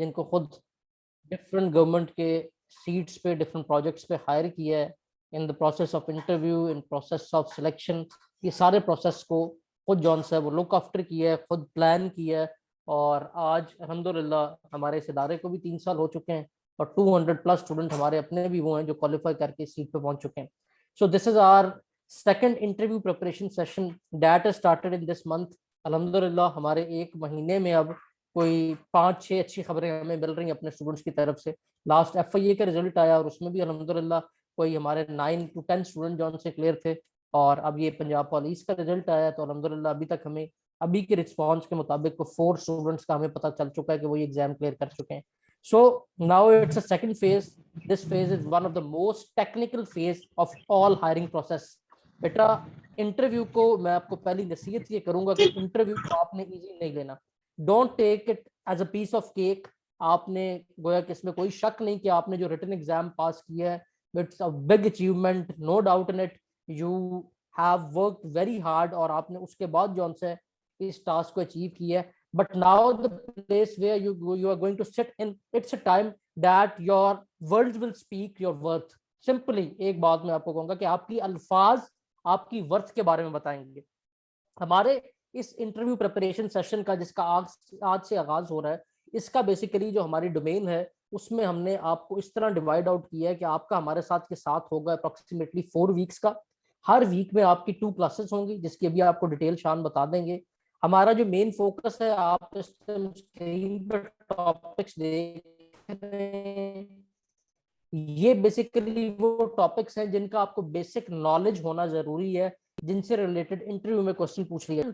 जिनको खुद different government के सीट्स पे डिफरेंट प्रोजेक्ट्स पे हायर किया है, in the process of interview, in process of selection, ये सारे प्रोसेस को खुद जॉन से वो लुक आफ्टर किया है, खुद प्लान किया है। और आज अल्हम्दुलिल्लाह हमारे इस इदारे को भी 3 साल हो चुके हैं और 200+ स्टूडेंट हमारे अपने भी वो हैं जो क्वालिफाई करके सीट पे पहुंच चुके हैं। So this is our second interview preparation session that started in this month. अल्हम्दुलिल्लाह हमारे 1 महीने में अब कोई 5-6 अच्छी खबरें हमें मिल रही हैं अपने स्टूडेंट्स की तरफ से। लास्ट FIA का रिजल्ट आया और उसमें भी अल्हम्दुलिल्लाह कोई हमारे 9 to 10 स्टूडेंट जो उनसे क्लियर थे। और अब ये पंजाब पुलिस का रिजल्ट आया तो अल्हम्दुलिल्लाह अभी तक हमें अभी के रिस्पांस के मुताबिक को 4 स्टूडेंट्स का हमें पता चल चुका है कि वो ये एग्जाम क्लियर कर चुके हैं। So now it's a second phase. This phase is one of the most technical phase of all hiring process. बेटा इंटरव्यू को मैं आपको पहली नसीहत ये करूंगा कि इंटरव्यू को आपने इजी नहीं लेना। Don't take it as a piece of cake. आपने गोया कि इसमें कोई शक नहीं कि आपने जो रिटन एग्जाम पास किया है, it's a big achievement, no doubt in it. You have worked very hard और आपने उसके बाद जो से इस टास्क को अचीव किया है। But now the place where you are going to sit in, it's a time that your words will speak your worth. Simply एक बात मैं आपको कहूंगा कि आपकी अल्फाज आपकी वर्थ के बारे में बताएंगे। हमारे इस इंटरव्यू प्रिपरेशन सेशन का जिसका आज से आगाज हो रहा है, इसका बेसिकली जो हमारी डोमेन है उसमें हमने आपको इस तरह डिवाइड आउट किया है कि आपका हमारे साथ के साथ होगा अप्रोक्सीमेटली 4 वीक्स का। हर वीक में आपकी 2 क्लासेस होंगी जिसकी अभी आपको डिटेल शान बता देंगे। हमारा जो मेन फोकस है, आप स्क्रीन पर टॉपिक्स देख रहे हैं, ये बेसिकली वो टॉपिक्स हैं जिनका आपको बेसिक नॉलेज होना जरूरी है, जिनसे रिलेटेड इंटरव्यू में क्वेश्चन पूछ लिया।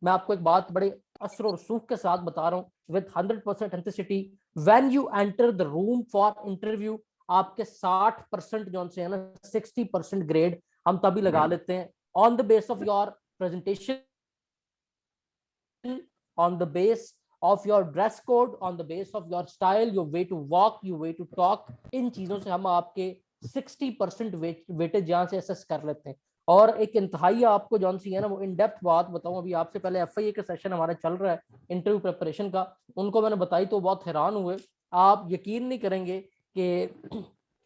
मैं आपको एक बात बड़े असर और रसूख के साथ बता रहा हूँ with 100% authenticity. When you enter the room for interview, आपके 60% जो है ना 60% ग्रेड हम तभी लगा लेते हैं on the base of your presentation, on the base of your dress code, on the base of your style, your way to walk, your way to talk। इन चीजों से हम आपके 60% वेटेज यहाँ से असेस कर लेते हैं। और एक इंतहाई आपको जौन सी है ना वो इन डेप्थ बात बताऊं, अभी आपसे पहले FIA का सेशन हमारा चल रहा है इंटरव्यू प्रिपरेशन का, उनको मैंने बताई तो बहुत हैरान हुए। आप यकीन नहीं करेंगे कि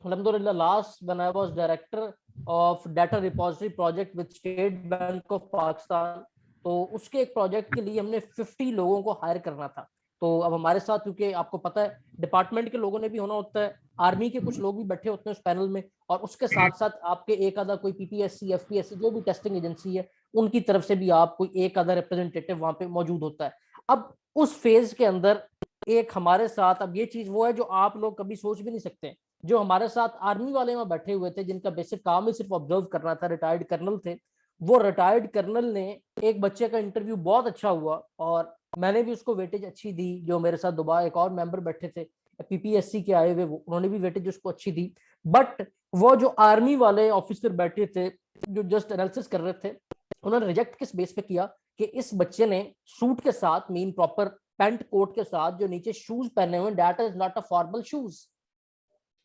अलहमदुलिल्लाह last when I was director of data repository project with State Bank of Pakistan, तो उसके एक प्रोजेक्ट के लिए हमने 50 लोगों को हायर करना था। तो अब हमारे साथ, क्योंकि आपको पता है डिपार्टमेंट के लोगों ने भी होना होता है, आर्मी के कुछ लोग भी बैठे होते हैं उस पैनल में, और उसके साथ साथ आपके एक आधा कोई PPSC FPSC जो भी टेस्टिंग एजेंसी है उनकी तरफ से भी आप कोई एक आधा रिप्रेजेंटेटिव वहां पे मौजूद होता है। अब उस फेज के अंदर एक हमारे साथ, अब ये चीज वो है जो आप लोग कभी सोच भी नहीं सकते, जो हमारे साथ आर्मी वाले वहां बैठे हुए थे जिनका बेसिक काम ही सिर्फ ऑब्जर्व करना था, रिटायर्ड कर्नल थे। वो रिटायर्ड कर्नल ने, एक बच्चे का इंटरव्यू बहुत अच्छा हुआ और मैंने भी उसको वेटेज अच्छी दी। जो मेरे साथ दोबारा एक और मेंबर बैठे थे PPSC के आए हुए, उन्होंने भी वेटेज उसको अच्छी दी। बट वो जो आर्मी वाले ऑफिसर बैठे थे जो जस्ट एनालिसिस कर रहे थे, उन्होंने रिजेक्ट किस बेस पे किया कि इस बच्चे ने सूट के साथ, मीन प्रॉपर पैंट कोट के साथ जो नीचे शूज पहने हुए, that is not a formal shoes.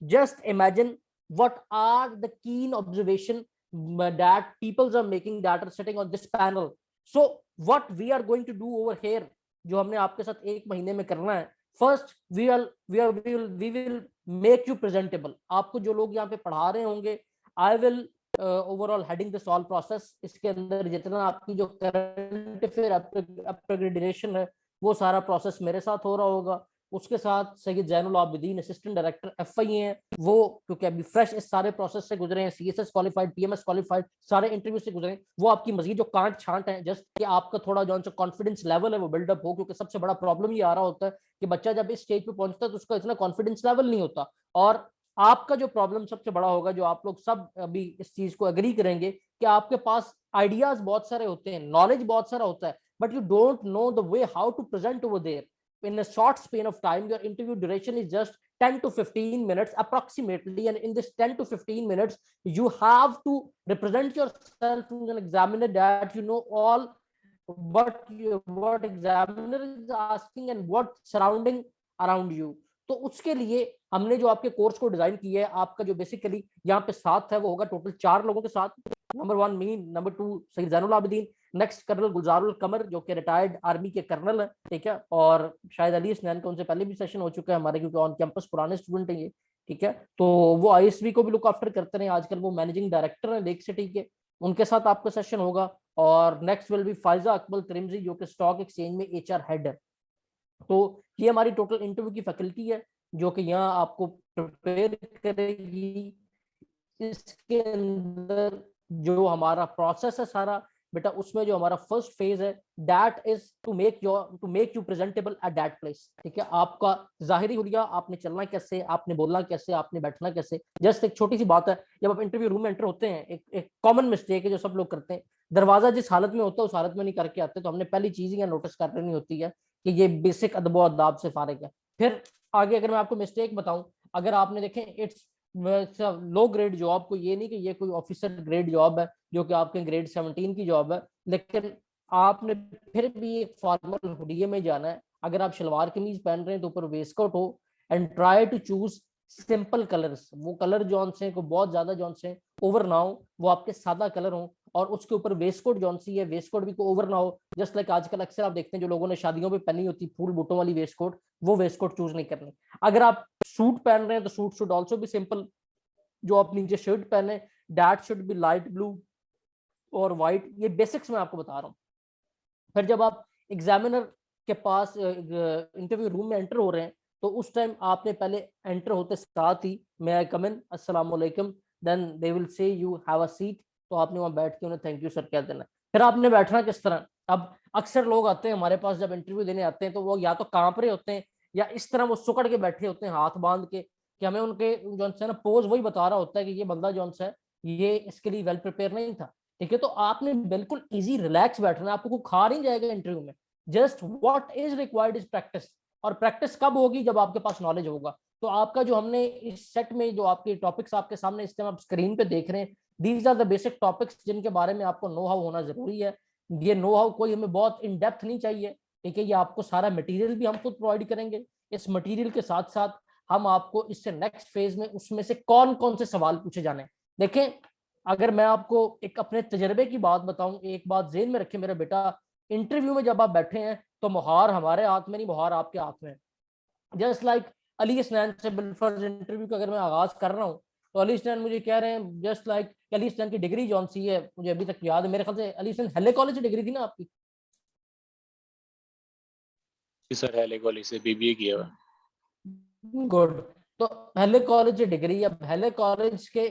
Just imagine what are the keen observation that people are making that are sitting on this panel. So what we are going to do over here, जो हमने आपके साथ 1 महीने में करना है, first we will make you presentable. आपको जो लोग यहाँ पे पढ़ा रहे होंगे, I will overall heading this all process. इसके अंदर जितना आपकी जो करंट अफेयर अपग्रेडेशन है वो सारा प्रोसेस मेरे साथ हो रहा होगा। उसके साथ Syed Zainul Abidin assistant director FIA हैं, वो क्योंकि अभी फ्रेश इस सारे प्रोसेस से गुजरे हैं, CSS क्वालिफाइड, PMS क्वालिफाइड, सारे इंटरव्यू से गुजरे हैं, वो आपकी मजीद जो कांट छांट है जस्ट कि आपका थोड़ा जो कॉन्फिडेंस लेवल है वो बिल्डअप हो। क्योंकि सबसे बड़ा प्रॉब्लम ये आ रहा होता है कि बच्चा जब इस स्टेज पे पहुंचता है तो उसका इतना कॉन्फिडेंस लेवल नहीं होता। और आपका जो प्रॉब्लम सबसे बड़ा होगा, जो आप लोग सब अभी इस चीज को एग्री करेंगे, कि आपके पास आइडियाज बहुत सारे होते हैं, नॉलेज बहुत सारा होता है, but you don't know the way how to present over there in a short span of time। Your interview duration is just 10 to 15 minutes approximately, and in this 10 to 15 minutes you have to represent yourself to an examiner that you know all what examiner is asking and what surrounding around you। तो उसके लिए हमने जो आपके course को design किया है, आपका जो बेसिकली यहाँ पे साथ है वो होगा टोटल 4 लोगों के साथ। Number 1 me, number 2 Syed Zainul Abidin, next colonel Gulzarul Qamar जो कि रिटायर्ड आर्मी के कर्नल है, ठीक है, और शायद अली स्नैन का उनसे पहले भी सेशन हो चुका है हमारे, क्योंकि ऑन कैंपस पुराने स्टूडेंट हैं ये, ठीक है। तो वो आईएसबी को भी लुक आफ्टर करते हैं, आजकल वो मैनेजिंग डायरेक्टर है लेक सिटी के, उनके साथ आपका सेशन होगा। और next will be Faiza Akmal Tirmizi जो कि स्टॉक एक्सचेंज में एचआर हेड है। तो ये हमारी टोटल इंटरव्यू की फैकल्टी है जो कि यहाँ आपको प्रिपेयर करेगी। इसके अंदर जो हमारा प्रोसेस है सारा बेटा, उसमें जो हमारा फर्स्ट फेज है that is to make you presentable at that place, ठीक है। आपका जाहिरी हुलिया, आपने चलना कैसे, आपने बोलना कैसे, आपने बैठना कैसे। जस्ट एक छोटी सी बात है, जब आप इंटरव्यू रूम में एंटर होते हैं, एक कॉमन मिस्टेक है जो सब लोग करते हैं, दरवाजा जिस हालत में होता है उस हालत में नहीं करके आते। तो हमने पहली चीज ही नोटिस कर लेनी होती है कि ये बेसिक अदब अदाब से फारिग है। फिर आगे अगर मैं आपको मिस्टेक बताऊं, अगर आपने देखें इट्स लो ग्रेड जॉब, को ये नहीं कि ये कोई ऑफिसर ग्रेड जॉब है जो कि आपके ग्रेड 17 की जॉब है, लेकिन आपने फिर भी एक फॉर्मल हुडिये में जाना है। अगर आप शलवार कमीज पहन रहे हैं तो ऊपर वेस्टकोट हो, and try to choose simple colours, वो कलर जौन से को बहुत ज्यादा जौन से ओवर ना हो, वो आपके सादा कलर हो, और उसके ऊपर वेस्टकोट जौन सी है वेस्टकोट भी को ओवर ना हो। जस्ट लाइक आजकल अक्सर आप देखते हैं जो लोगों ने शादियों में पहनी होती फूल बूटों वाली वेस्टकोट, वो वेस्टकोट चूज नहीं करनी। अगर आप सूट पहन रहे हैं तो सूट शुड ऑल्सो भी सिंपल, जो आप नीचे शर्ट पहने that should be light blue और व्हाइट। ये बेसिक्स मैं आपको बता रहा हूँ। फिर जब आप एग्जामिनर के पास इंटरव्यू रूम में एंटर हो रहे हैं, तो उस टाइम आपने पहले एंटर होते साथ ही मे आई कम इन, अस्सलाम वालेकुम, then they will say you have a seat, तो आपने वहां बैठ के उन्हें थैंक यू सर कह देना। फिर आपने बैठना किस तरह, अब अक्सर लोग आते हैं हमारे पास जब इंटरव्यू देने आते हैं तो वो या तो कांप रहे होते हैं या इस तरह वो सुकड़ के बैठे होते हैं हाथ बांध के, कि हमें उनके जो है ना पोज वही बता रहा होता है कि ये बंदा जो है ये इसके लिए वेल प्रिपेयर नहीं था, ठीक है। तो आपने बिल्कुल इजी रिलैक्स बैठना है, आपको कोई खा नहीं जाएगा इंटरव्यू में। Just what is required is practice, और प्रैक्टिस कब होगी, जब आपके पास नॉलेज होगा। तो आपका जो हमने इस सेट में जो आपके टॉपिक्स आपके सामने इस टाइम आप स्क्रीन पे देख रहे हैं, these are the basic topics जिनके बारे में आपको नो हाउ होना जरूरी है। ये नो हाउ कोई हमें बहुत इन डेप्थ नहीं चाहिए, ठीक है। ये आपको सारा मटेरियल भी हम खुद प्रोवाइड करेंगे, इस मटेरियल के साथ साथ हम आपको इससे नेक्स्ट फेज में उसमें से कौन कौन से सवाल पूछे जाने। देखें, अगर मैं आपको एक अपने तजर्बे की बात बताऊं, एक बात जेहन में रखें मेरा बेटा, इंटरव्यू में जब आप बैठे हैं तो मुहार हमारे हाथ में नहीं, मुहार आपके हाथ में है। जस्ट लाइक अली स्नैन से बिलफर्ज इंटरव्यू का अगर मैं आगाज कर रहा हूँ, तो अली स्नैन मुझे कह रहे हैं जस्ट लाइक अली स्नैन की डिग्री जौन सी है, मुझे अभी तक याद है, मेरे ख्याल से अली स्नैन हेले कॉलेज से डिग्री थी ना आपकी? सर हेले कॉलेज से बीबीए किया हुआ। गुड। तो हेले कॉलेज से डिग्री, अब हेले कॉलेज के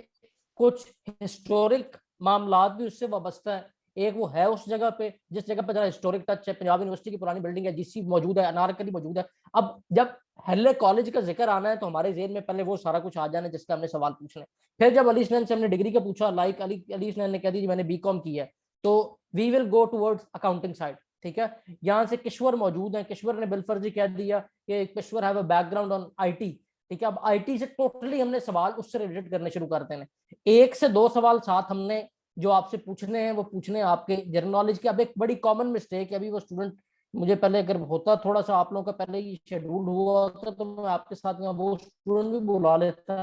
कुछ हिस्टोरिक मामला भी उससे वाबस्ता है। एक वो है उस जगह पे जिस जगह पे जरा हिस्टोरिक टच है, पंजाब यूनिवर्सिटी की पुरानी बिल्डिंग है, जीसी मौजूद है, अनारकली मौजूद है। अब जब हेले कॉलेज का जिक्र आना है तो हमारे जेहन में पहले वो सारा कुछ आ जाना है जिसका हमने सवाल पूछने। फिर जब अली स्नैन से हमने डिग्री का पूछा, लाइक अली स्नैन ने कह दी मैंने बीकॉम की है, तो we will go towards accounting side, ठीक है। यहाँ से किश्वर मौजूद है, किश्वर ने बिलफर्जी कह दिया कि Kishwar have a background on IT, ठीक है। अब आईटी से टोटली हमने सवाल उससे रिलेटेड करने शुरू कर देने। एक से दो सवाल साथ हमने जो आपसे पूछने हैं वो पूछने हैं आपके जनरल नॉलेज के। अब एक बड़ी कॉमन मिस्टेक है, अभी वो स्टूडेंट मुझे पहले अगर होता थोड़ा सा आप लोगों का पहले ही शेड्यूल हुआ होता तो मैं आपके साथ में वो स्टूडेंट भी बुला लेता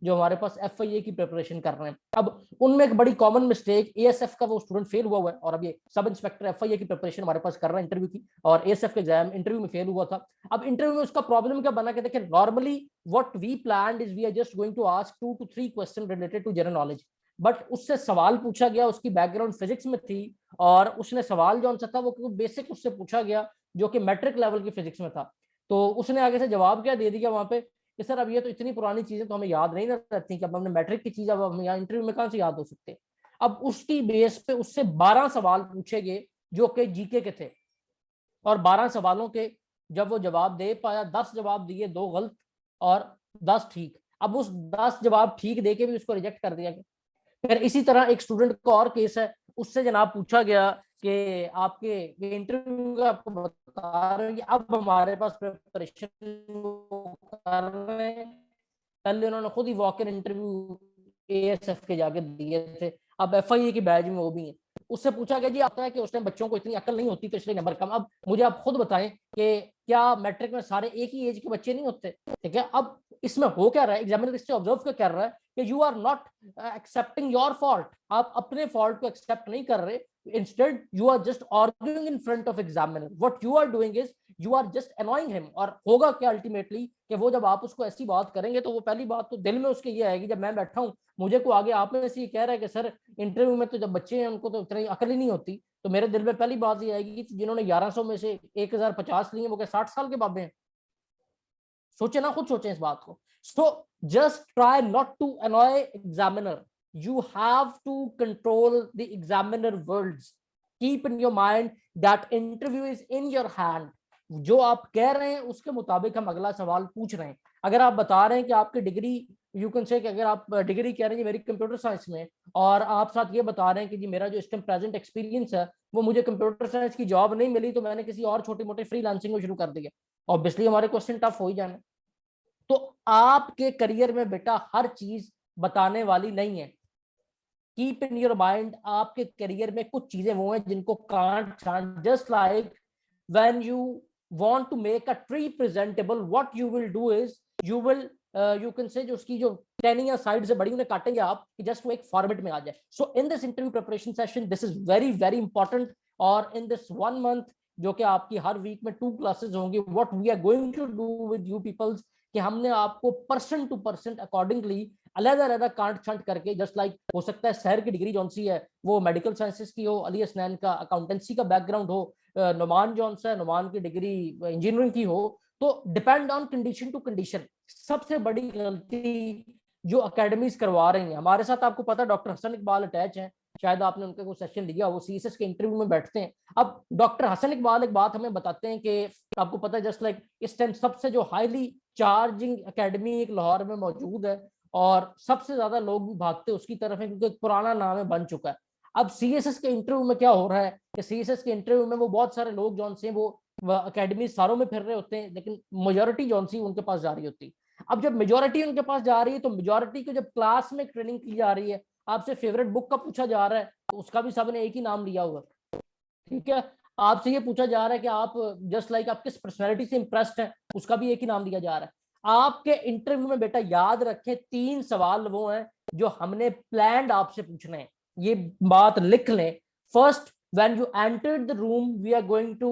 जो हमारे पास एफआईए की प्रिपरेशन कर रहे हैं। अब उनमें एक बड़ी कॉमन मिस्टेक, एएसएफ का वो स्टूडेंट फेल हुआ है और अब ये सब इंस्पेक्टर एफआईए की प्रिपरेशन हमारे पास कर रहा है इंटरव्यू की, और एएसएफ के एग्जाम इंटरव्यू में फेल हुआ था। अब इंटरव्यू में उसका प्रॉब्लम क्या बना के देखिए, normally what we planned is we are just going to ask 2 to 3 question related to general knowledge, but उससे सवाल पूछा गया, उसकी बैकग्राउंड फिजिक्स में थी, और उसने सवाल जो सा था वो बेसिक उससे पूछा गया जो कि मैट्रिक लेवल की फिजिक्स में था। तो उसने आगे से जवाब क्या दे दिया वहां पे कि सर अब ये तो इतनी पुरानी चीजें तो हमें याद नहीं रहती कि अब हमने मैट्रिक की चीज अब हम यहाँ इंटरव्यू में कहां से याद हो सकते। अब उसकी बेस पे उससे 12 सवाल पूछे गए जो कि जीके के थे, और 12 सवालों के जब वो जवाब दे पाया, 10 जवाब दिए, 2 गलत और 10 ठीक। अब उस 10 जवाब ठीक दे के भी उसको रिजेक्ट कर दिया गया। फिर इसी तरह एक स्टूडेंट का और केस है, उससे जनाब पूछा गया कि आपके इंटरव्यू का आपको बता रहे हैं कि अब हमारे पास प्रिपरेशन कर रहे हैं, पहले उन्होंने खुद ही वॉक इन इंटरव्यू एएसएफ के जाके दिए थे, अब एफआईए की बैच में वो भी है। उससे पूछा गया जी आता है कि उस टाइम बच्चों को इतनी अकल नहीं होती तो इसलिए नंबर कम। अब मुझे आप खुद बताएं कि क्या मैट्रिक में सारे एक ही एज के बच्चे नहीं होते, ठीक है। अब इसमें हो क्या रहा है, एग्जामिनर इससे ऑब्जर्व क्या कर रहा है कि you are not accepting your fault, आप अपने फॉल्ट को एक्सेप्ट नहीं कर रहे, Instead you are just arguing in front of examiner. What you are doing is you are just annoying him. और होगा क्या अल्टीमेटली कि वो जब आप उसको ऐसी बात करेंगे तो वो पहली बात तो दिल में उसके ये आएगी, जब मैं बैठा हूं मुझे को आगे आप में से ये कह रहा है कि सर इंटरव्यू में तो जब बच्चे हैं उनको तो इतनी अकल ही नहीं होती, तो मेरे दिल में पहली बात ये आएगी कि जिन्होंने 1100 में से 1050 लिए वो क्या 60 साल के बाबे हैं? सोचे ना, खुद सोचे इस बात को. So just try not to annoy examiner. You have to control the examiner words. Keep in your mind that interview is in your hand. जो आप कह रहे हैं उसके मुताबिक हम अगला सवाल पूछ रहे हैं. अगर आप बता रहे हैं कि आपकी डिग्री, यू कैन से कि अगर आप डिग्री कह रहे हैं मेरी कंप्यूटर साइंस में, और आप साथ ये बता रहे हैं कि जी मेरा जो इस टाइम प्रेजेंट एक्सपीरियंस है वो मुझे कंप्यूटर साइंस की जॉब नहीं मिली तो मैंने किसी और छोटी मोटी फ्रीलांसिंग को शुरू कर दिया, ऑब्वियसली हमारे क्वेश्चन टफ हो ही जाना. तो आपके करियर में बेटा हर चीज बताने वाली नहीं है. कीप इन योर माइंड आपके करियर में कुछ चीजें वो हैं जिनको कांट छांट. Just like when you want to make a tree presentable, what you will do is you will you can say जो उसकी जो टहनियां साइड से बड़ी उन्हें काटेंगे आप कि जस्ट वो एक फॉर्मेट में आ जाए. So in this interview preparation session this is very very important. और इन दिस 1 मंथ जो कि आपकी हर वीक में 2 क्लासेस होंगी, what we are going to do with you peoples कि हमने आपको पर्सन टू पर्सन अकॉर्डिंगली अलग-अलग कांट छांट करके, जस्ट लाइक हो सकता है शहर की डिग्री जौन सी है वो मेडिकल साइंसेस की हो, अली हसनैन का अकाउंटेंसी का बैकग्राउंड हो, नुमान जौन सा है नुमान की डिग्री इंजीनियरिंग की हो. तो depend on condition to condition. सबसे बड़ी गलती जो अकेडमीज करवा रही हैं हमारे साथ, आपको पता है डॉक्टर हसन इकबाल अटैच हैं, शायद आपने उनका कोई सेशन लिया, वो सीएसएस के इंटरव्यू में बैठते हैं. अब डॉक्टर हसन इकबाल एक बात हमें बताते हैं कि आपको पता है जस्ट लाइक इस टाइम सबसे जो हाईली चार्जिंग एकेडमी एक लाहौर में मौजूद है और सबसे ज्यादा लोग भी भागते उसकी तरफ है क्योंकि पुराना नाम है, बन चुका है. अब सीएसएस के इंटरव्यू में क्या हो रहा है कि सीएसएस के इंटरव्यू में वो बहुत सारे लोग जौन से वो अकेडमी सारों में फिर रहे होते हैं, लेकिन मेजोरिटी जौन सी उनके पास जा रही होती है. अब जब मेजोरिटी उनके पास जा रही है तो मेजोरिटी को जब क्लास में ट्रेनिंग की जा रही है, आपसे फेवरेट बुक का पूछा जा रहा है तो उसका भी सबने एक ही नाम लिया हुआ, ठीक है. आपसे ये पूछा जा रहा है कि आप जस्ट लाइक आप किस पर्सनैलिटी से इंप्रेस्ड हैं, उसका भी एक ही नाम दिया जा रहा है. आपके इंटरव्यू में बेटा याद रखें 3 सवाल वो हैं जो हमने प्लान्ड आपसे पूछने हैं, ये बात लिख लें. First, when you entered the room we are going to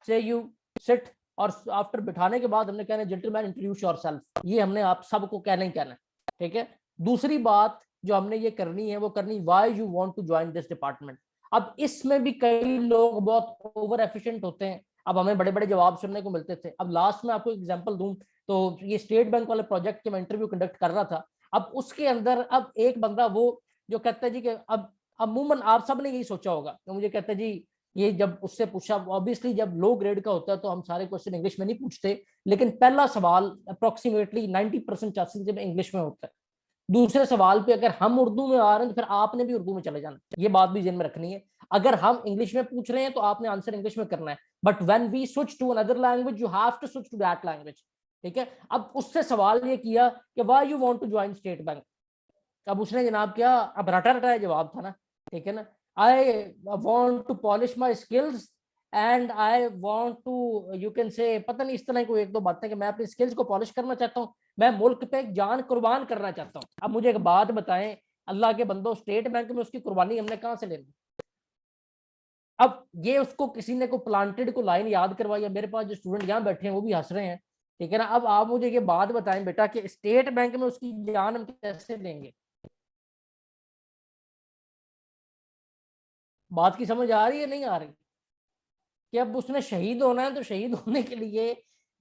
say you sit, और आफ्टर बिठाने के बाद हमने कहना जेंटलमैन इंट्रोड्यूस योरसेल्फ, ये हमने आप सबको कहना ही कहना है, ठीक है. दूसरी बात जो हमने ये करनी है वो करनी why you want to join this department. अब इसमें भी कई लोग बहुत ओवर एफिशिएंट होते हैं. अब हमें बड़े बड़े जवाब सुनने को मिलते थे. अब लास्ट में आपको एग्जांपल दूं तो ये स्टेट बैंक वाले प्रोजेक्ट के मैं इंटरव्यू कंडक्ट कर रहा था. अब उसके अंदर अब एक बंदा वो जो कहता है जी कि अब अमूमन आप सब ने यही सोचा होगा तो मुझे कहता है जी, ये जब उससे पूछा, ऑब्वियसली जब लो ग्रेड का होता है तो हम सारे क्वेश्चन इंग्लिश में नहीं पूछते, लेकिन पहला सवाल अप्रोक्सीमेटली 90% चांसेस में इंग्लिश में होता है. दूसरे सवाल पे अगर हम उर्दू में आ रहे हैं तो फिर आपने भी उर्दू में चले जाना, ये बात भी जेन में रखनी है. अगर हम इंग्लिश में पूछ रहे हैं तो आपने आंसर इंग्लिश में करना है, but when we switch to another language you have to switch to that language, ठीक है. अब उससे सवाल ये किया कि why you want to join state bank. अब उसने जनाब क्या, अब रटा रटा जवाब था ना, ठीक है ना. I want to polish my skills and I want to you can say पता नहीं इस तरह कोई एक दो बातें कि मैं अपनी स्किल्स को पॉलिश करना चाहता हूँ, मैं मुल्क पे एक जान कुर्बान करना चाहता हूँ. अब मुझे एक बात बताएं, अल्लाह के बंदो, स्टेट बैंक में उसकी कुर्बानी हमने कहां से लेनी. अब ये उसको किसी ने को प्लांटेड को लाइन याद करवाई है, मेरे पास जो स्टूडेंट यहाँ बैठे हैं वो भी हंस रहे हैं, ठीक है ना. अब आप मुझे ये बात बताएं बेटा कि स्टेट बैंक में उसकी जान हम कैसे लेंगे. बात की समझ आ रही है नहीं आ रही कि अब उसने शहीद होना है तो शहीद होने के लिए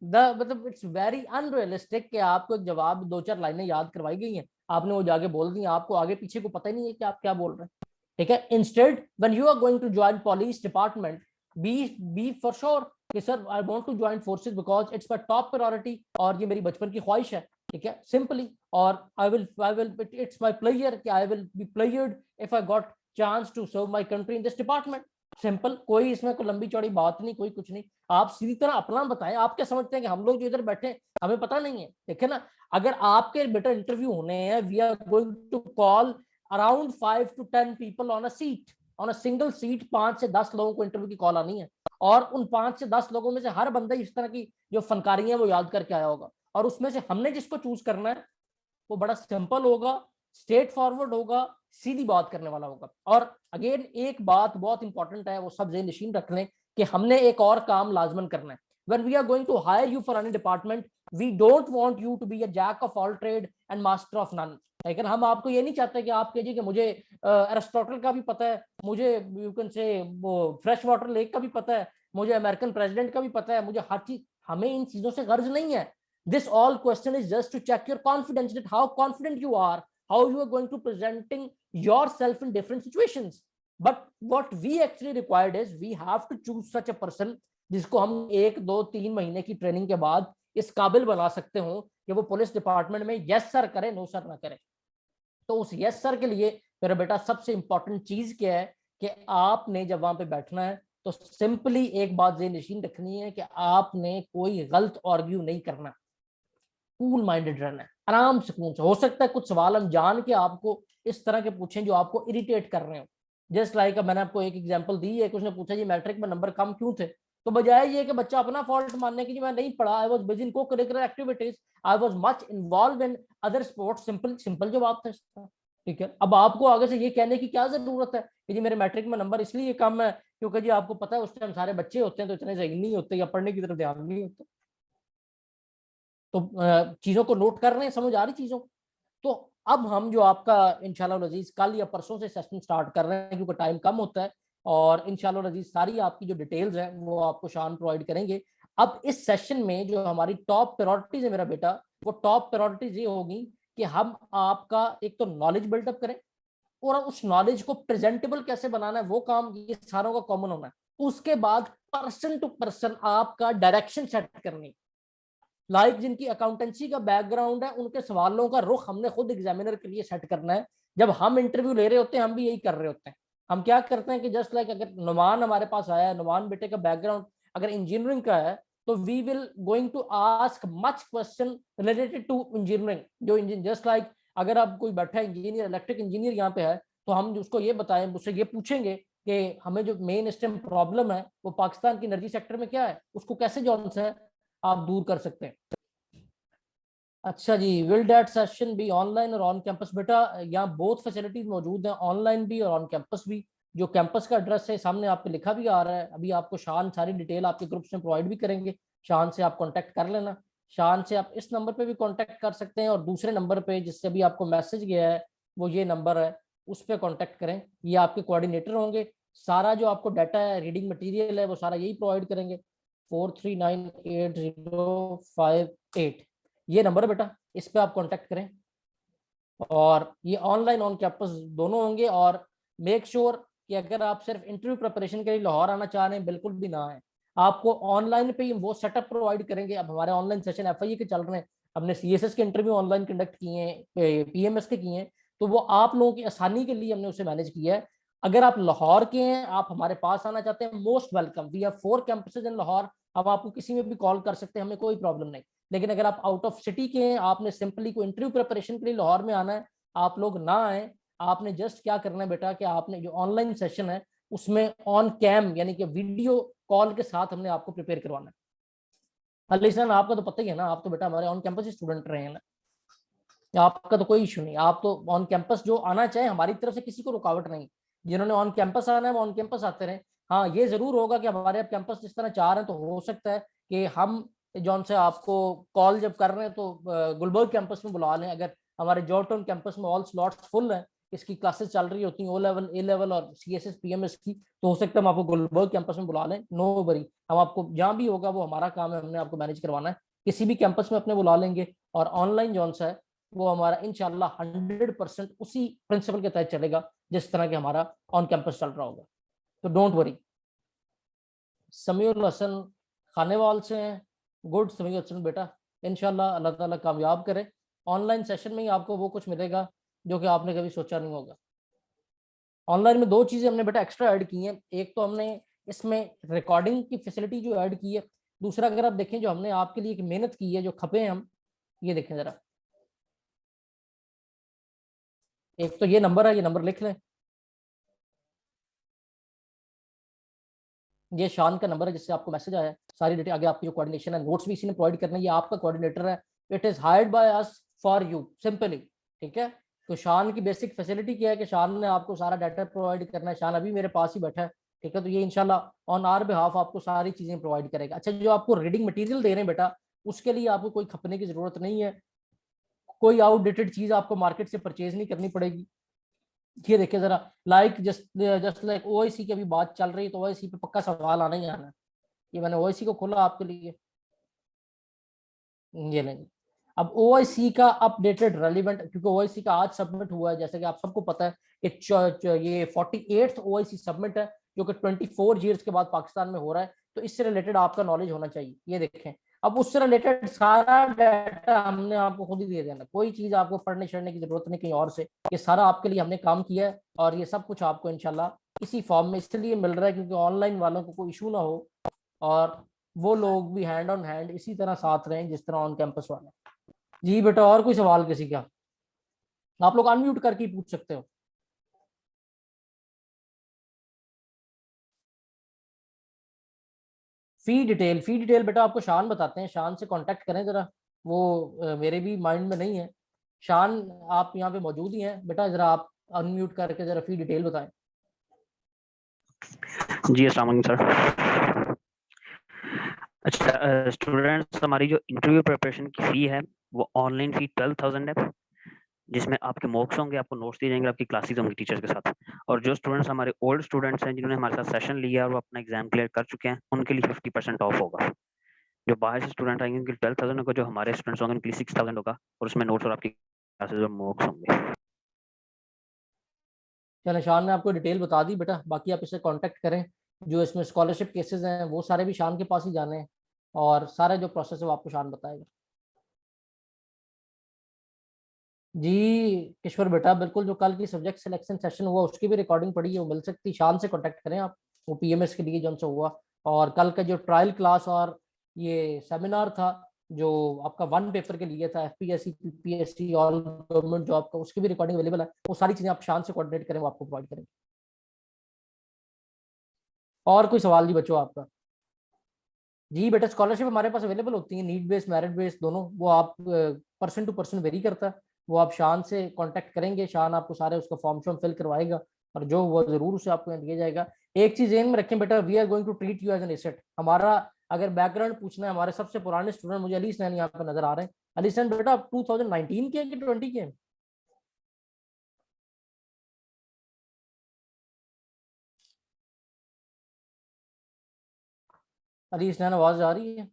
मतलब इट्स वेरी अनरियलिस्टिक कि आपको एक जवाब 2-4 लाइनें याद करवाई गई हैं, आपने वो जाके बोल दी, आपको आगे पीछे को पता ही नहीं है कि आप क्या बोल रहे हैं, ठीक है. Instead when you are going to join police department be for sure कि sir I want to join forces because it's my top priority और ये मेरी बचपन की ख्वाहिश है, ठीक है, सिंपली. और I will it's my pleasure कि I will be pleasured if I got chance to serve my country in this department. Simple, कोई इसमें कोई लंबी चौड़ी बात नहीं, कोई कुछ नहीं. आप सीधी तरह अपना बताएं, आप क्या समझते हैं कि हम लोग जो इधर बैठे हमें पता नहीं है, ठीक है ना. अगर आपके बेटा इंटरव्यू होने हैं, we are going to call around 5 to 10 people on a seat, on a single seat. 5 से 10 लोगों को इंटरव्यू की कॉल आनी है और उन 5 से 10 लोगों में से हर बंदा इस तरह की जो फनकारी है वो याद करके आया होगा और उसमें से हमने जिसको चूज करना है वो बड़ा सिंपल होगा स्ट्रेट फॉरवर्ड होगा, सीधी बात करने वाला होगा। और अगेन एक बात बहुत इंपॉर्टेंट है, वो सब ज़हन नशीन रख लें कि हमने एक और काम लाजमन करना है। When we are going to hire you for any department, we don't want you to be a jack of all trade and master of none. लेकिन हम आपको ये नहीं चाहते कि आप कहिए कि मुझे एरिस्टोटल का भी पता है, मुझे यू कैन से वो फ्रेश वाटर लेक का भी पता है, मुझे अमेरिकन प्रेसिडेंट का भी पता है, मुझे हर चीज, हमें इन चीजों से गर्ज नहीं है। This all question is just to check your confidence, that how confident you are, how you are going to presenting yourself in different situations. But what we actually required is we have to choose such a person जिसको हम 1, 2, 3 महीने की training के बाद इस काबिल बना सकते हो कि वो पुलिस डिपार्टमेंट में यस सर करे, नो सर ना करे। तो उस यस सर के लिए मेरा बेटा सबसे इंपॉर्टेंट चीज क्या है कि आपने जब वहां पे बैठना है तो सिंपली एक बात ज़हन नशीन रखनी है कि आपने कोई गलत आर्ग्यू नहीं करना, कूल माइंडेड रहना है, आराम सुकून से। हो सकता है कुछ सवाल हम जान के आपको इस तरह के पूछें जो आपको इरिटेट कर रहे हो। जस्ट लाइक मैंने आपको एक एग्जांपल दी है कि उसने पूछा जी मैट्रिक में नंबर कम क्यों थे, तो बजाय ये कि बच्चा अपना फॉल्ट मानने की, मैं नहीं पढ़ा, आई वाज बिजी इन को curricular activities, I was much involve in other sports, simple simple जवाब था इसका। ठीक है, अब आपको आगे से ये कहने की क्या जरूरत है कि जी मेरे मैट्रिक में नंबर इसलिए कम है क्योंकि जी आपको पता है उस टाइम सारे बच्चे होते हैं तो इतने सही नहीं होते या पढ़ने की तरफ ध्यान नहीं होता। तो चीजों को नोट कर रहे हैं, समझ आ रही चीजों। तो अब हम जो आपका इंशाल्लाह अजीज कल या परसों से सेशन स्टार्ट कर रहे हैं क्योंकि टाइम कम होता है, और इंशाल्लाह अजीज सारी आपकी जो डिटेल्स हैं वो आपको शान प्रोवाइड करेंगे। अब इस सेशन में जो हमारी टॉप प्रायोरिटीज है मेरा बेटा, वो टॉप प्रायोरिटीज ये होगी कि हम आपका एक तो नॉलेज बिल्डअप करें, और उस नॉलेज को प्रेजेंटेबल कैसे बनाना है वो काम ये सारों का कॉमन होना है। उसके बाद पर्सन टू पर्सन आपका डायरेक्शन सेट करनी, लाइक जिनकी अकाउंटेंसी का बैकग्राउंड है उनके सवालों का रुख हमने खुद एग्जामिनर के लिए सेट करना है। जब हम इंटरव्यू ले रहे होते हैं हम भी यही कर रहे होते हैं। हम क्या करते हैं कि जस्ट लाइक अगर नुमान हमारे पास आया है, नुमान बेटे का बैकग्राउंड अगर इंजीनियरिंग का है तो we will going to ask much question related to engineering. जो जस्ट लाइक अगर आप कोई बैठा इंजीनियर, इलेक्ट्रिक इंजीनियर यहाँ पे है, तो हम उसको ये बताएं, उससे ये पूछेंगे कि हमें जो मेन स्टेम प्रॉब्लम है वो पाकिस्तान की एनर्जी सेक्टर में क्या है, उसको कैसे जॉन से आप दूर कर सकते हैं। अच्छा जी, will that session be online और ऑन कैंपस? बेटा यहाँ बोथ फैसिलिटीज मौजूद हैं, ऑनलाइन भी और ऑन कैंपस भी। जो कैंपस का एड्रेस है सामने आपके लिखा भी आ रहा है, अभी आपको शान सारी डिटेल आपके ग्रुप्स में प्रोवाइड भी करेंगे। शान से आप कांटेक्ट कर लेना। शान से आप इस नंबर पे भी कांटेक्ट कर सकते हैं, और दूसरे नंबर पे जिससे अभी आपको मैसेज गया है वो ये नंबर है, उस पर कॉन्टेक्ट करें। ये आपके कोऑर्डिनेटर होंगे, सारा जो आपको डाटा है, रीडिंग मटीरियल है, वो सारा यही प्रोवाइड करेंगे। 439805 ये नंबर है बेटा, इस पे आप कांटेक्ट करें। और ये ऑनलाइन ऑन कैंपस दोनों होंगे। और मेक श्योर कि अगर आप सिर्फ इंटरव्यू प्रिपरेशन के लिए लाहौर आना चाह रहे हैं, बिल्कुल भी ना है, आपको ऑनलाइन पे ही वो सेटअप प्रोवाइड करेंगे। अब हमारे ऑनलाइन सेशन एफआईए के चल रहे हैं, हमने सीएसएस के इंटरव्यू ऑनलाइन कंडक्ट किए हैं, पीएमएस के किए हैं, तो वो आप लोगों की आसानी के लिए हमने उसे मैनेज किया है। अगर आप लाहौर के हैं, आप हमारे पास आना चाहते हैं, most welcome. We have 4 campuses in Lahore, हम आपको किसी में भी कॉल कर सकते हैं, हमें कोई प्रॉब्लम नहीं। लेकिन अगर आप आउट ऑफ सिटी के हैं, आपने सिंपली कोई इंटरव्यू प्रिपरेशन के लिए लाहौर में आना है, आप लोग ना आए। आपने जस्ट क्या करना है बेटा कि आपने जो ऑनलाइन सेशन है उसमें ऑन कैम यानी कि वीडियो कॉल के साथ हमने आपको प्रिपेयर करवाना है। अली सर आपका तो पता ही है ना, आप तो बेटा हमारे ऑन कैंपस स्टूडेंट रहे हैं ना, आपका तो कोई इशू नहीं। आप तो ऑन कैंपस जो आना चाहे, हमारी तरफ से किसी को रुकावट नहीं। जिन्होंने ऑन कैंपस आना है वो ऑन कैंपस आते रहे। हाँ ये जरूर होगा कि हमारे अब कैंपस जिस तरह चाह रहे हैं, तो हो सकता है कि हम जौन से आपको कॉल जब कर रहे हैं तो गुलबर्ग कैंपस में बुला लें। अगर हमारे जॉर्टन कैंपस में ऑल स्लॉट्स फुल हैं, इसकी क्लासेस चल रही होती हैं ओ लेवल, ए लेवल और सीएसएस पीएमएस की, तो हो सकता है हम आपको गुलबर्ग कैंपस में बुला लें। नो वरी, हम आपको जहाँ भी होगा वो हमारा काम है, हमने आपको मैनेज करवाना है। किसी भी कैंपस में अपने बुला लेंगे। और ऑनलाइन जौन सा है वो हमारा इंशाल्लाह 100% उसी प्रिंसिपल के तहत चलेगा जिस तरह के हमारा ऑन कैंपस चल रहा होगा। तो डोंट वरी। समीउल हसन खानेवाल से हैं। गुड समीउल हसन बेटा, इंशाल्लाह अल्लाह ताला कामयाब करे। ऑनलाइन सेशन में ही आपको वो कुछ मिलेगा जो कि आपने कभी सोचा नहीं होगा। ऑनलाइन में 2 चीज़ें हमने बेटा एक्स्ट्रा ऐड की हैं। एक तो हमने इसमें रिकॉर्डिंग की फैसिलिटी जो ऐड की है। दूसरा अगर आप देखें जो हमने आपके लिए एक मेहनत की है, जो खपे हैं हम, ये देखें ज़रा। एक तो ये नंबर है, ये नंबर लिख लें। ये शान का नंबर है जिससे आपको मैसेज आया है। सारी डिटेल आगे आपकी जो कोऑर्डिनेशन है, नोट्स भी इसी ने प्रोवाइड करना है। ये आपका कोऑर्डिनेटर है, it is hired by us for you simply. ठीक है, तो शान की बेसिक फैसिलिटी क्या है कि शान ने आपको सारा डाटा प्रोवाइड करना है। शान अभी मेरे पास ही बैठा है, ठीक है, तो ये इंशाल्लाह ऑन आवर बिहाफ आपको सारी चीजें प्रोवाइड करेगा। अच्छा, जो आपको रीडिंग मटेरियल दे रहे हैं बेटा, उसके लिए आपको कोई खपने की जरूरत नहीं है, कोई आउटडेटेड चीज आपको मार्केट से परचेज नहीं करनी पड़ेगी। ये देखिए जरा, लाइक जस्ट लाइक ओआईसी की अभी बात चल रही है, तो ओआईसी पे पक्का सवाल आना ही आना है। ये मैंने ओआईसी को खोला आपके लिए, ये नहीं। अब ओआईसी का अपडेटेड रेलिवेंट, क्योंकि ओआईसी का आज सबमिट हुआ है, जैसे कि आप सबको पता है कि ये 48th ओआईसी सबमिट है, जो कि 24 ईयर्स के बाद पाकिस्तान में हो रहा है। तो इससे रिलेटेड आपका नॉलेज होना चाहिए। ये देखें, अब उससे रिलेटेड सारा डाटा हमने आपको खुद ही दे देना, कोई चीज आपको पढ़ने चढ़ने की जरूरत नहीं कहीं और से। ये सारा आपके लिए हमने काम किया है, और ये सब कुछ आपको इंशाल्लाह इसी फॉर्म में इसलिए मिल रहा है क्योंकि ऑनलाइन वालों को कोई इशू ना हो, और वो लोग भी हैंड ऑन हैंड इसी तरह साथ रहें जिस तरह ऑन कैंपस वाले। जी बेटा, और कोई सवाल किसी का? आप लोग अनम्यूट करके ही पूछ सकते हो। फी डिटेल बेटा आपको शान बताते हैं, शान से कांटेक्ट करें जरा, वो मेरे भी माइंड में नहीं है। शान, आप यहाँ पे मौजूद ही हैं बेटा, जरा आप अनम्यूट करके जरा फी डिटेल बताएं। जी अस्सलाम वालेकुम सर। अच्छा स्टूडेंट्स, हमारी जो इंटरव्यू प्रिपरेशन की फ़ी है वो ऑनलाइन फ़ी 12,000 है, जिसमें आपके मॉक्स होंगे, आपको नोट्स दिए जाएंगे, आपकी क्लासेस होंगी टीचर के साथ। और जो स्टूडेंट्स हमारे ओल्ड स्टूडेंट्स हैं जिन्होंने हमारे साथ सेशन लिया और वो अपना एग्जाम क्लियर कर चुके हैं, उनके लिए 50% ऑफ होगा। जो बाहर से स्टूडेंट आएंगे उनके 12,000 होगा, जो हमारे स्टूडेंट्स होंगे उनके लिए 6,000 होगा, और उसमें नोट्स और आपकी क्लासेस और मॉक्स होंगे। चलो, शान ने आपको डिटेल बता दी बेटा, बाकी आप इससे कांटेक्ट करें। जो इसमें स्कॉलरशिप केसेस हैं वो सारे भी शान के पास ही जाने हैं, और सारा जो प्रोसेस है वो आपको शान बताएगा। जी किशोर बेटा, बिल्कुल, जो कल की सब्जेक्ट सिलेक्शन सेशन हुआ उसकी भी रिकॉर्डिंग पड़ी है, वो मिल सकती, शान से कांटेक्ट करें आप, वो पीएमएस के लिए जो उनसे हुआ। और कल का जो ट्रायल क्लास और ये सेमिनार था जो आपका वन पेपर के लिए था, FPSC PPSC all government job का, उसकी भी रिकॉर्डिंग अवेलेबल है। वो सारी चीजें आप शान से कोऑर्डिनेट करें, वो आपको प्रोवाइड करेंगे। और कोई सवाल जी बच्चों आपका? जी बेटा, स्कॉलरशिप हमारे पास अवेलेबल होती है, नीड बेस्ड मेरिट बेस्ड दोनों, वो आप पर्सन टू पर्सन वेरी करता है। वो आप शान से कांटेक्ट करेंगे, शान आपको सारे उसका फॉर्म शॉर्म फिल करवाएगा, और जो वो जरूर उसे आपको दिया जाएगा। एक चीज ध्यान में रखें बेटा, we are going to treat you as an asset. हमारा अगर बैकग्राउंड पूछना है, हमारे सबसे पुराने स्टूडेंट मुझे अली सैन यहाँ पे नजर आ रहे हैं। अली सैन बेटा, आप 2019 के हैं कि 20 के हैं? अली सैन, आवाज आ रही है?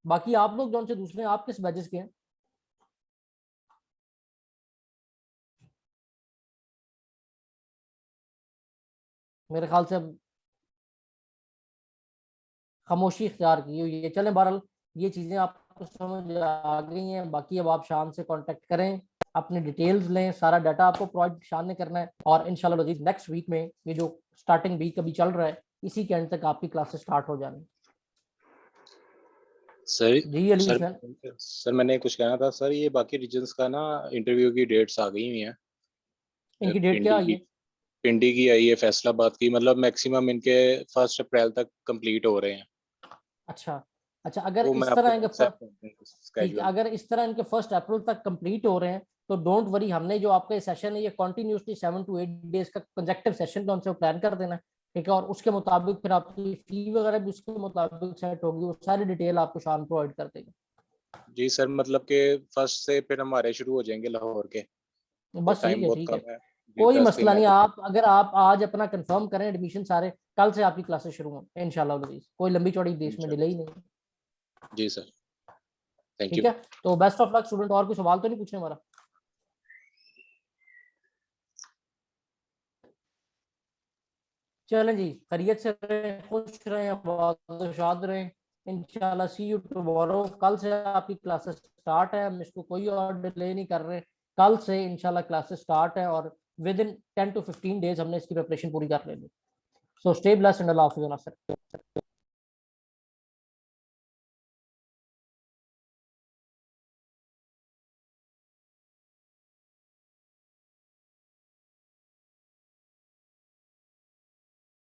बाकी आप लोग जो से दूसरे, आप किस बैचेस के हैं? मेरे ख्याल से अब खामोशी इख्तियार की हुई है। चलें, बहरहाल ये चीज़ें आपको समझ आ गई हैं। बाकी अब आप शान से कांटेक्ट करें, अपनी डिटेल्स लें, सारा डाटा आपको प्रोवाइड शान ने करना है। और इंशाल्लाह लजीज नेक्स्ट वीक में, ये जो स्टार्टिंग वीक अभी चल रहा है, इसी के एंड तक आपकी क्लासेस स्टार्ट हो जानी। सर जी अली सर सर, सर मैंने कुछ कहना था सर, ये बाकी रीजन्स का ना इंटरव्यू की डेट्स आ गई हुई हैं। इनकी डेट क्या आई है? पिंडी की आई है, फैसलाबाद की, मतलब मैक्सिमम इनके 1 अप्रैल तक कंप्लीट हो रहे हैं। अच्छा अच्छा, अगर वो मैं इस आपको तरह इनके व्हाट्सएप कर दूंगा ठीक है, स्केड्यूल। अगर इस तरह इनके 1 अप्रैल तक कंप्लीट हो रहे हैं तो डोंट वरी, हमने जो आपका ये सेशन है ये कंटिन्यूसली 7 to 8 डेज का कंजेक्टिव सेशन का उनसे प्लान कर देना, ठीक है। और उसके मुताबिक फिर आपकी फी वगैरह भी उसके मुताबिक सेट होगी, वो सारी डिटेल आपको शाम प्रोवाइड कर देगा। जी सर, मतलब कि 1 से फिर हमारे शुरू हो जाएंगे लाहौर के, तो बस ठीक टाइम है, बहुत ठीक है, कम है। जी कोई 10 दिन मसला है नहीं। तो। आप अगर आप आज अपना कंफर्म करें एडमिशन सारे, कल से आपकी क्लासेस शुरू हों इंशाल्लाह अज़ीज़। कोई लंबी चौड़ी देश में डिले ही नहीं है, जी सर, थैंक ठीक यू। है। तो बेस्ट ऑफ लक स्टूडेंट, और कोई सवाल तो नहीं पूछने हमारा? चलें जी, खैरियत से रहें, खुश रहें, आबाद रहें। इंशाल्लाह सी यू टुमारो। कल से आपकी क्लासेस स्टार्ट है, हम इसको कोई और डिले नहीं कर रहे। कल से इंशाल्लाह क्लासेस स्टार्ट है, और विद इन 10 to 15 डेज हमने इसकी प्रिपरेशन पूरी कर लेनी। सो स्टे ब्लेस्ड एंड अल्लाह हाफिज़।